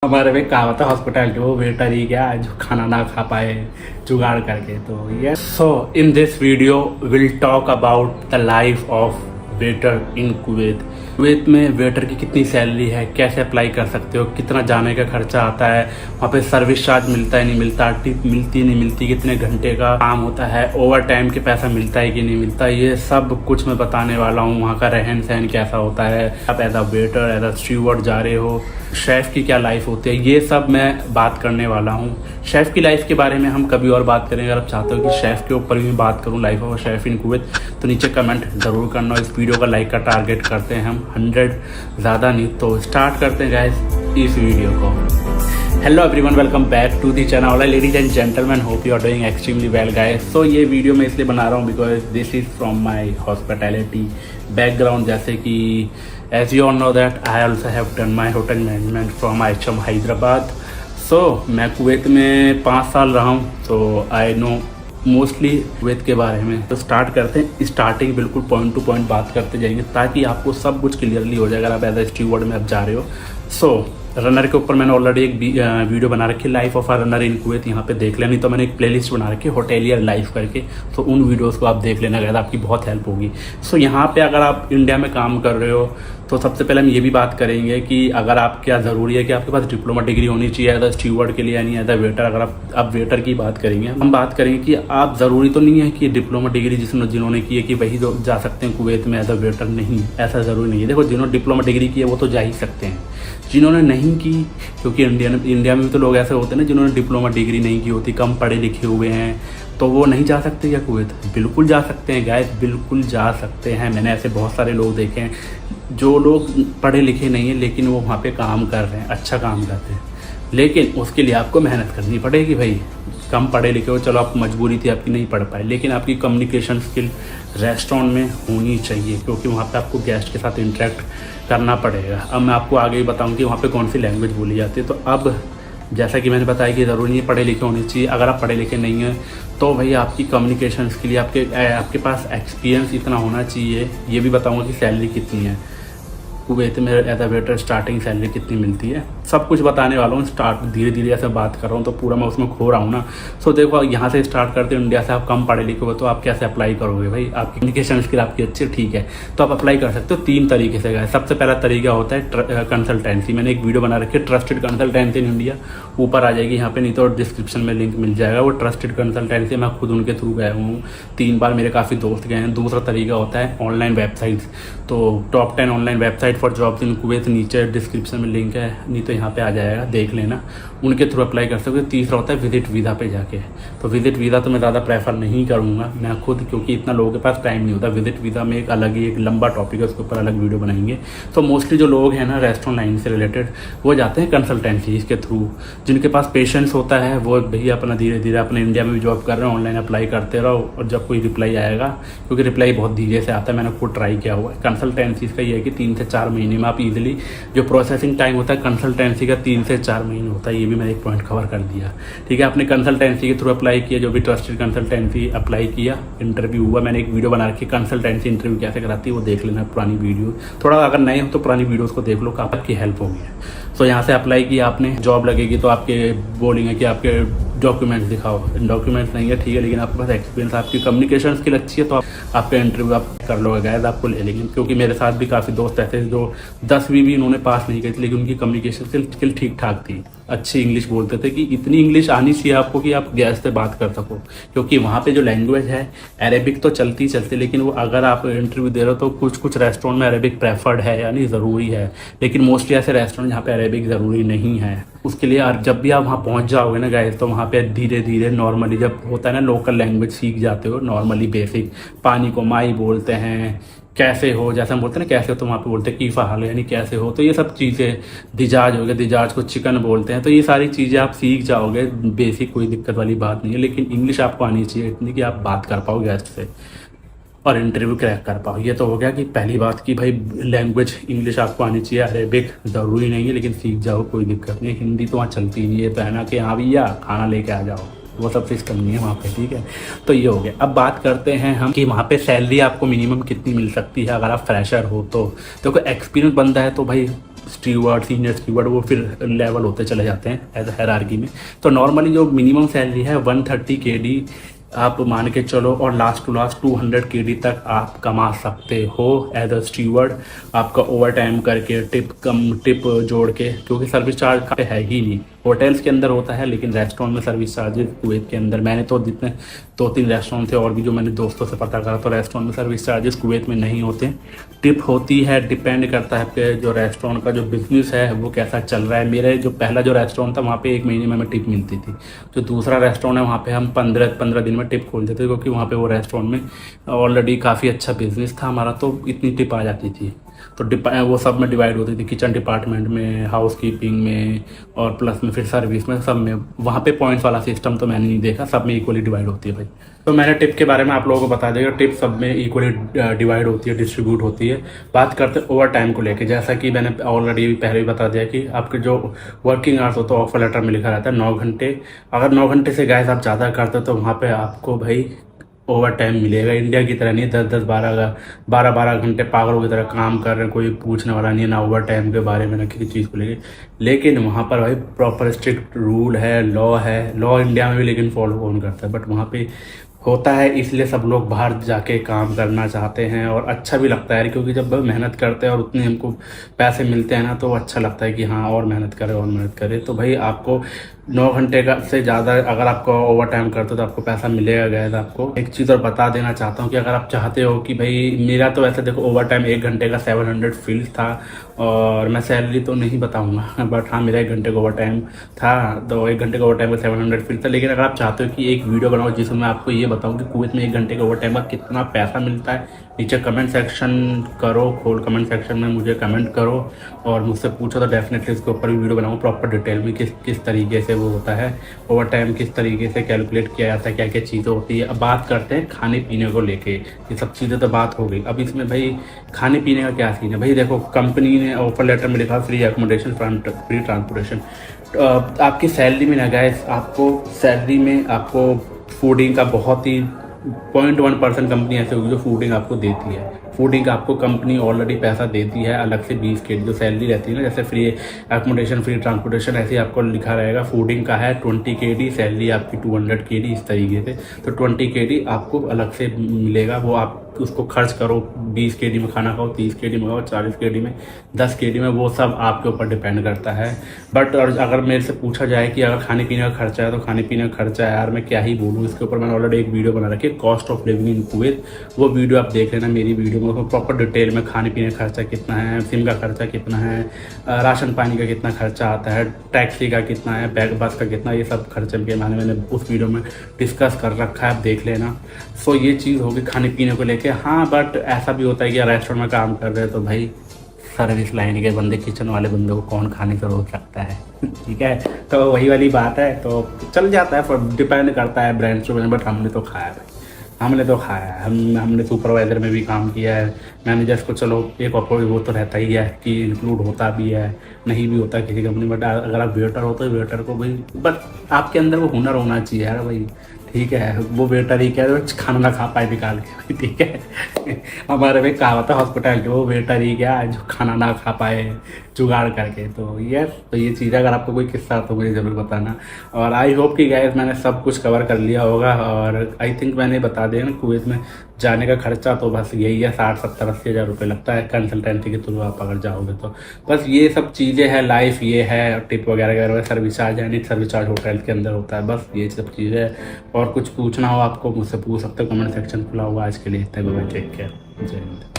हमारे में कहावत है हॉस्पिटैलिटी, वो वेटर ही क्या जो खाना ना खा पाए जुगाड़ करके। तो ये so in this video will talk about the life of waiter in Kuwait. Kuwait में वेटर की कितनी सैलरी है, कैसे अप्लाई कर सकते हो, कितना जाने का खर्चा आता है, वहाँ पे सर्विस चार्ज मिलता है नहीं मिलता, टिप मिलती नहीं मिलती, कितने घंटे का काम होता है, ओवर टाइम के पैसा मिलता है कि नहीं मिलता, ये सब कुछ मैं बताने वाला हूँ। वहाँ का रहन सहन कैसा होता है, आप as a waiter as a steward जा रहे हो, शेफ़ की क्या लाइफ होती है, ये सब मैं बात करने वाला हूँ। शेफ़ की लाइफ के बारे में हम कभी और बात करेंगे। अगर आप चाहते हो कि शेफ़ के ऊपर भी मैं बात करूँ, life of chef in Kuwait, तो नीचे कमेंट ज़रूर करना। इस वीडियो का लाइक का टारगेट करते हैं हम 100, ज़्यादा नहीं। तो स्टार्ट करते हैं गाइस इस वीडियो को। Hello everyone, welcome back to the channel. Ladies and gentleman, hope you are doing extremely well guys. So ये वीडियो मैं इसलिए बना रहा हूँ because this is from my hospitality background. जैसे कि as you all know that I also have done my hotel management from IHM Hyderabad. So मैं Kuwait में 5 साल रहा हूँ, तो आई नो मोस्टली कुवैत के बारे में। तो स्टार्ट करते हैं। स्टार्टिंग बिल्कुल पॉइंट टू पॉइंट बात करते जाएंगे ताकि आपको सब कुछ क्लियरली हो जाएगा। आप एज ए स्टीवर्ड में आप जा रहे हो। सो रनर के ऊपर मैंने ऑलरेडी एक वीडियो बना रखी है, life of a runner in Kuwait, यहाँ पे देख लेना। नहीं तो मैंने एक प्लेलिस्ट बना रखी है होटेलियर लाइफ करके, तो उन वीडियोस को आप देख लेना गाइस, आपकी बहुत हेल्प होगी। सो यहाँ पे अगर आप इंडिया में काम कर रहे हो तो सबसे पहले हम ये भी बात करेंगे कि अगर आप क्या ज़रूरी है कि आपके पास डिप्लोमा डिग्री होनी चाहिए एज अ स्टीवर्ड के लिए, यानी एज अ वेटर। अगर आप वेटर की बात करेंगे, हम बात करेंगे कि आप ज़रूरी तो नहीं है कि डिप्लोमा डिग्री जिन्होंने की है कि वही जो जा सकते हैं कुवैत में एज अ वेटर। नहीं, ऐसा ज़रूरी नहीं है। देखो, जिन्होंने डिप्लोमा डिग्री की है वो तो जा ही सकते हैं। जिन्होंने नहीं की, क्योंकि इंडिया में भी तो लोग ऐसे होते हैं ना जिन्होंने डिप्लोमा डिग्री नहीं की होती, कम पढ़े लिखे हुए हैं, तो वो नहीं जा सकते क्या कुवैत? बिल्कुल जा सकते हैं गाइस, बिल्कुल जा सकते हैं। मैंने ऐसे बहुत सारे लोग देखे हैं जो लोग पढ़े लिखे नहीं हैं लेकिन वो वहाँ पे काम कर रहे हैं, अच्छा काम करते हैं। लेकिन उसके लिए आपको मेहनत करनी पड़ेगी भाई। कम पढ़े लिखे हो, चलो आप मजबूरी थी आपकी, नहीं पढ़ पाए, लेकिन आपकी कम्युनिकेशन स्किल रेस्टोरेंट में होनी चाहिए, क्योंकि वहाँ पे आपको गेस्ट के साथ इंटरेक्ट करना पड़ेगा। अब मैं आपको आगे ही बताऊँ कि वहाँ पे कौन सी लैंग्वेज बोली जाती है। तो अब जैसा कि मैंने बताया कि ज़रूरी नहीं है पढ़े लिखे होने चाहिए। अगर आप पढ़े लिखे नहीं हैं तो भाई आपकी कम्युनिकेशन के लिए आपके पास एक्सपीरियंस इतना होना चाहिए। ये भी बताऊंगा कि सैलरी कितनी है कुवैत में as a waiter, starting salary कितनी मिलती है, सब कुछ बताने वाला हूँ। स्टार्ट धीरे धीरे ऐसे बात कर रहा हूँ तो पूरा मैं उसमें खो रहा हूँ ना। सो देखो, यहाँ से स्टार्ट करते हैं। इंडिया से आप कम पढ़े लिखे हो तो आप कैसे अप्लाई करोगे भाई? आपकी कम्युनिकेशन स्किल आपकी अच्छी, ठीक है, तो आप अप्लाई कर सकते हो 3 तरीके से गए। सबसे पहला तरीका होता है कंसल्टेंसी। मैंने एक वीडियो बना रखी है, ट्रस्टेड कंसल्टेंसी इन इंडिया, ऊपर आ जाएगी यहाँ पे, नहीं तो डिस्क्रिप्शन में लिंक मिल जाएगा। वो ट्रस्टेड कंसल्टेंसी, मैं खुद उनके थ्रू गया हूँ, 3 बार मेरे काफ़ी दोस्त गए हैं। दूसरा तरीका होता है ऑनलाइन वेबसाइट्स। तो top 10 online website for jobs in Kuwait, नीचे डिस्क्रिप्शन में लिंक है, नहीं तो यहाँ पे आ जाएगा, देख लेना, उनके थ्रू अप्लाई कर सकते हो। तीसरा होता है विजिट वीज़ा पे जाके। तो विजिट वीज़ा तो मैं ज़्यादा प्रेफर नहीं करूँगा मैं खुद, क्योंकि इतना लोगों के पास टाइम नहीं होता। विजिट वीज़ा में एक अलग ही एक लंबा टॉपिक है, उसके ऊपर अलग वीडियो बनाएंगे। तो मोस्टली जो लोग हैं ना रेस्टोरेंट लाइन से रिलेटेड, वो जाते हैं कंसल्टेंसी के थ्रू। जिनके पास पेशेंस होता है वो भैया अपना धीरे धीरे अपने इंडिया में भी जॉब कर रहे हैं, ऑनलाइन अप्लाई करते रहो, और जब कोई रिप्लाई आएगा, क्योंकि रिप्लाई बहुत धीरे से आता है, मैंने खुद ट्राई किया हुआ है। कंसल्टेंसी का ये है कि 3 से 4 महीने में आप इजीली, जो प्रोसेसिंग टाइम होता है कंसल्टेंसी का 3 से 4 महीने होता है। ये भी मैंने एक पॉइंट कवर कर दिया, ठीक है। आपने कंसल्टेंसी के थ्रू अप्लाई किया, जो भी ट्रस्टेड कंसल्टेंसी अप्लाई किया, इंटरव्यू हुआ, मैंने एक वीडियो बना रखी कंसल्टेंसी इंटरव्यू कैसे कराती है, वो देख लेना पुरानी वीडियो। थोड़ा अगर नए हो तो पुरानी वीडियोस को देख लो, आपकी हेल्प होगी। सो यहाँ से अप्लाई किया आपने, जॉब लगेगी तो आपके बोलेंगे कि आपके डॉक्यूमेंट्स दिखाओ। डॉक्यूमेंट्स नहीं है, ठीक है, लेकिन आपके पास एक्सपीरियंस, आपकी कम्युनिकेशन स्किल अच्छी है, तो आपका इंटरव्यू आप कर लोगे गाइस, आपको ले लेंगे। क्योंकि मेरे साथ भी काफ़ी दोस्त ऐसे थे जो 10वीं भी उन्होंने पास नहीं की थी, लेकिन उनकी कम्युनिकेशन स्किल ठीक ठाक थी, अच्छी इंग्लिश बोलते थे। कि इतनी इंग्लिश आनी चाहिए आपको कि आप गेस्ट से बात कर सको, क्योंकि वहाँ पे जो लैंग्वेज है अरेबिक तो चलती, लेकिन वो अगर आप इंटरव्यू दे रहे हो तो कुछ रेस्टोरेंट में अरेबिक प्रेफर्ड है, यानी ज़रूरी है, लेकिन मोस्टली ऐसे रेस्टोरेंट जहाँ पे अरेबिक ज़रूरी नहीं है। उसके लिए जब भी आप वहाँ पहुँच जाओगे ना गाइस, तो वहाँ पे धीरे धीरे नॉर्मली, जब होता है ना लोकल लैंग्वेज सीख जाते हो, नॉर्मली बेसिक, पानी को माई बोलते हैं, कैसे हो, जैसे हम बोलते हैं ना कैसे हो, तो वहाँ पे बोलते हैं की फ़ाल, यानी कैसे हो। तो ये सब चीज़ें, दिजाज हो गया, दिजाज को चिकन बोलते हैं। तो ये सारी चीज़ें आप सीख जाओगे, बेसिक, कोई दिक्कत वाली बात नहीं है। लेकिन इंग्लिश आपको आनी चाहिए इतनी कि आप बात कर पाओ गेस्ट से और इंटरव्यू क्रैक कर पाओ। ये तो हो गया कि पहली बात की भाई लैंग्वेज इंग्लिश आपको आनी चाहिए। अरेबिक ज़रूरी नहीं है, लेकिन सीख जाओ, कोई दिक्कत नहीं। हिंदी तो वहाँ चलती नहीं है, तो है ना कि हाँ भैया खाना लेके आ जाओ, वो सब सिस्टम नहीं है वहाँ पे, ठीक है। तो ये हो गया। अब बात करते हैं हम कि वहाँ पे सैलरी आपको मिनिमम कितनी मिल सकती है अगर आप फ्रेशर हो तो। देखो, एक्सपीरियंस बंदा है तो भाई स्टीवर्ड, सीनियर स्टीवर्ड, वो फिर लेवल होते चले जाते हैं एज हायरार्की में। तो नॉर्मली जो मिनिमम सैलरी है 130 KD आप मान के चलो, और लास्ट टू लास्ट 200 KD तक आप कमा सकते हो एज अ स्टीवर्ड। आपका ओवर टाइम करके टिप जोड़ के, क्योंकि सर्विस चार्ज है ही नहीं, होटल्स के अंदर होता है, लेकिन रेस्टोरेंट में सर्विस चार्जेस कुवैत के अंदर, मैंने तो जितने 2-3 रेस्टोरेंट थे और भी जो मैंने दोस्तों से पता करा, तो रेस्टोरेंट में सर्विस चार्जेस कुवैत में नहीं होते, टिप होती है। डिपेंड करता है कि जो रेस्टोरेंट का जो बिजनेस है वो कैसा चल रहा है। मेरे जो पहला जो रेस्टोरेंट था वहाँ पे 1 महीने में हमें टिप मिलती थी। जो दूसरा रेस्टोरेंट है वहाँ पे हम 15 दिन में टिप खोलते थे, क्योंकि वहाँ पे वो रेस्टोरेंट में ऑलरेडी काफ़ी अच्छा बिजनेस था हमारा, तो इतनी टिप आ जाती थी। तो वो सब में डिवाइड होती थी, किचन डिपार्टमेंट में, हाउस कीपिंग में, और प्लस में फिर सर्विस में, सब में। वहाँ पे पॉइंट्स वाला सिस्टम तो मैंने नहीं देखा, सब में इक्वली डिवाइड होती है भाई। तो मैंने टिप के बारे में आप लोगों को बता देगा, टिप सब में इक्वली डिवाइड होती है, डिस्ट्रीब्यूट होती है। बात करते हैं ओवर टाइम को लेके, जैसा कि मैंने ऑलरेडी पहले ही बता दिया कि आपके जो वर्किंग आवर्स होता है ऑफर लेटर में लिखा रहता है 9 घंटे। अगर 9 घंटे से गाइस आप ज़्यादा करते हो तो वहाँ पे आपको भाई ओवर टाइम मिलेगा। इंडिया की तरह नहीं 10-10, 12 घंटे पागलों की तरह काम कर रहे हैं, कोई पूछने वाला नहीं है ना ओवर टाइम के बारे में ना किसी चीज़ को लेके। लेकिन वहाँ पर भाई प्रॉपर स्ट्रिक्ट रूल है, लॉ इंडिया में भी लेकिन फॉलो कौन करता है, बट वहाँ पे होता है, इसलिए सब लोग बाहर जाके काम करना चाहते हैं। और अच्छा भी लगता है, क्योंकि जब मेहनत करते हैं और उतने हमको पैसे मिलते हैं ना, तो अच्छा लगता है कि हाँ और मेहनत करें। तो भाई आपको 9 घंटे का से ज़्यादा अगर आपको ओवर टाइम करते हो तो आपको पैसा मिलेगा। गया आपको एक चीज़ और बता देना चाहता हूँ कि अगर आप चाहते हो कि भाई, मेरा तो वैसे देखो ओवर टाइम 1 घंटे का 700 फील्ड था, और मैं सैलरी तो नहीं बताऊँगा, बट हाँ मेरा 1 घंटे का ओवर टाइम था, तो 1 घंटे का ओवर टाइम का 700 फील्ड था। लेकिन अगर आप चाहते हो कि एक वीडियो बनाओ जिसमें मैं आपको ये बताऊँ कि कुवैत में 1 घंटे का ओवर टाइम का कितना पैसा मिलता है, नीचे कमेंट सेक्शन करो, कमेंट सेक्शन में मुझे कमेंट करो और मुझसे पूछो, तो डेफिनेटली इसके ऊपर भी वीडियो बनाऊँ प्रॉपर डिटेल में, किस तरीके से वो होता है ओवर टाइम, किस तरीके से कैलकुलेट किया जाता है, क्या क्या चीज़ें होती है। अब बात करते हैं खाने पीने को लेके। ये सब चीज़ें तो बात हो गई, अब इसमें भाई खाने पीने का क्या सीन है। भाई देखो, कंपनी ने ऑफर लेटर में लिखा फ्री एकोमोडेशन, फ्री ट्रांसपोर्टेशन। आपकी सैलरी में ना गाइस, आपको सैलरी में आपको फूडिंग का बहुत ही 0.1% कंपनी ऐसे होगी जो फूडिंग आपको देती है। फूडिंग आपको कंपनी ऑलरेडी पैसा देती है अलग से 20 KD जो सैलरी रहती है ना, जैसे फ्री एकोमोडेशन, फ्री ट्रांसपोर्टेशन, ऐसे ही आपको लिखा रहेगा। फूडिंग का है 20 KD, सैलरी आपकी 200 KD, इस तरीके से। तो 20 KD आपको अलग से मिलेगा, वो आप उसको खर्च करो, 20 KD में खाना खाओ, 30 KD में खाओ, 40 KD में, 10 KD में, वो सब आपके ऊपर डिपेंड करता है। बट अगर मेरे से पूछा जाए कि अगर खाने पीने का खर्चा है, तो खाने पीने का खर्चा है यार, मैं क्या ही बोलूँ इसके ऊपर। मैंने ऑलरेडी एक वीडियो बना रखी है, cost of living in Kuwait, वो वीडियो आप देख लेना मेरी वीडियो में, तो प्रॉपर डिटेल में खाने पीने का खर्चा कितना है, सिम का खर्चा कितना है, राशन पानी का कितना खर्चा आता है, टैक्सी का कितना है, बैग बस का कितना, ये सब खर्चे के मैंने उस वीडियो में डिस्कस कर रखा है, आप देख लेना। सो ये चीज़ होगी खाने पीने को लेके। हाँ, बट ऐसा भी होता है कि रेस्टोरेंट में काम कर रहे हैं तो भाई सर्विस लाइन के बंदे, किचन वाले बंदे को कौन खाने से रोक सकता है। ठीक है, तो वही वाली बात है, तो चल जाता है, डिपेंड करता है ब्रांड टू ब्रांड। बट हमने तो खाया भाई, हमने तो खाया है। हमने सुपरवाइज़र में भी काम किया है, मैनेजर्स को चलो एक ऑफर वो तो रहता ही है कि इंक्लूड होता भी है, नहीं भी होता किसी कंपनी। बट अगर आप वेटर हो तो वेटर को भाई, बट आपके अंदर वो हुनर होना चाहिए यार भाई। ठीक है, वो वेटर ही क्या खाना ना खा पाए निकाल के, ठीक है। हमारे में कहावत है हॉस्पिटैलिटी, वो वेटर ही क्या जो खाना ना खा पाए जुगाड़ करके। तो ये चीज़, अगर आपको कोई किस्सा तो मुझे ज़रूर बताना। और आई होप कि गाइस मैंने सब कुछ कवर कर लिया होगा। और आई थिंक मैंने बता दिया ना, कुवैत में जाने का खर्चा तो बस यही है, 60, 70, 80 हज़ार रुपये लगता है कंसल्टेंसी के थ्रू आप अगर जाओगे तो। बस ये सब चीज़ें हैं, लाइफ ये है, टिप वगैरह वगैरह, सर्विस चार्ज है नहीं, सर्विस चार्ज होटल के अंदर होता है, बस ये सब चीज़ें है। और कुछ पूछना हो आपको मुझसे पूछ सकते हो, कमेंट सेक्शन खुला हुआ। आज के लिए इतना ही, टेक केयर, जय हिंद।